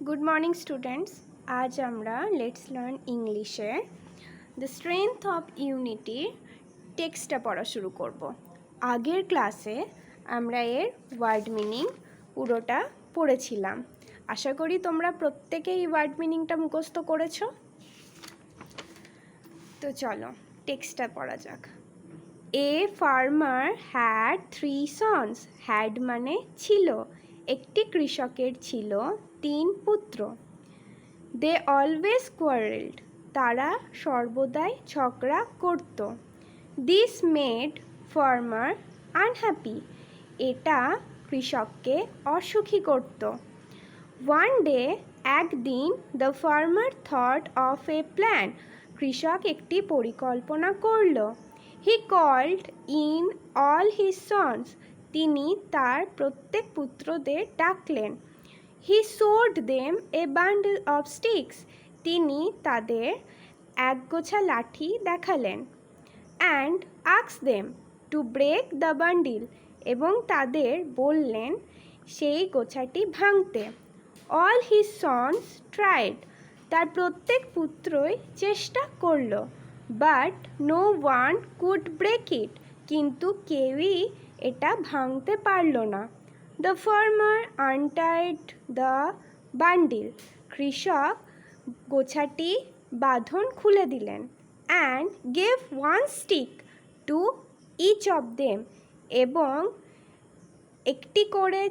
Good morning students. আজ আমরা let's learn ইংলিশে দ্য স্ট্রেংথ অফ ইউনিটি টেক্সটটা পড়া শুরু করব। আগের ক্লাসে আমরা এর ওয়ার্ড মিনিং পুরোটা পড়েছিলাম। আশা করি তোমরা প্রত্যেকেই ওয়ার্ড মিনিংটা মুখস্থ করেছো। তো চলো টেক্সটটা পড়া যাক। A farmer had 3 sons. Had মানে ছিল। একটি কৃষকের ছিল 3 পুত্র। They always quarrelled. তারা সর্বদাই ঝগড়া করত। This made farmer unhappy. এটা কৃষককে অসুখী করত। ওয়ান ডে, একদিন, the farmer thought of a plan. কৃষক একটি পরিকল্পনা করল। He called in all his sons. তিনি তার প্রত্যেক পুত্রদের ডাকলেন। He showed them a bundle of sticks. তিনি তাদের একগোছা লাঠি দেখালেন। And আক্স them to break the bundle. এবং তাদের বললেন সেই গোছাটি ভাঙতে। All his sons tried. তার প্রত্যেক পুত্রই চেষ্টা করল। But no one could break it. কিন্তু কেউই এটা ভাঙতে পারল না। The farmer untied the bundle. কৃষক গোছাটি বাঁধন খুলে দিলেন। And gave 1 stick to each of them. এবং একটি করে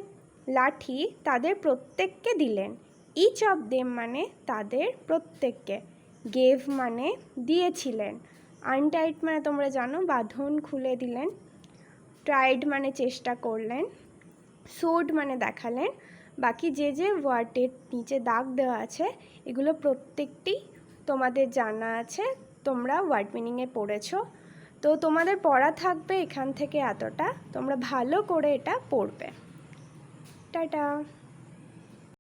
লাঠি তাদের প্রত্যেককে দিলেন। ইচ অফ দেম মানে তাদের প্রত্যেককে। গেভ মানে দিয়েছিলেন। আনটাইট মানে তোমরা জানো বাঁধন খুলে দিলেন। ট্রাইড মানে চেষ্টা করলেন। শোড মানে দেখালেন। বাকি যে যে ওয়ার্ডের নিচে দাগ দেওয়া আছে এগুলো প্রত্যেকটি তোমাদের জানা আছে, তোমরা ওয়ার্ড মিনিংয়ে পড়েছো। তো তোমাদের পড়া থাকবে এখান থেকে এতটা, তোমরা ভালো করে এটা পড়বে। টাটা।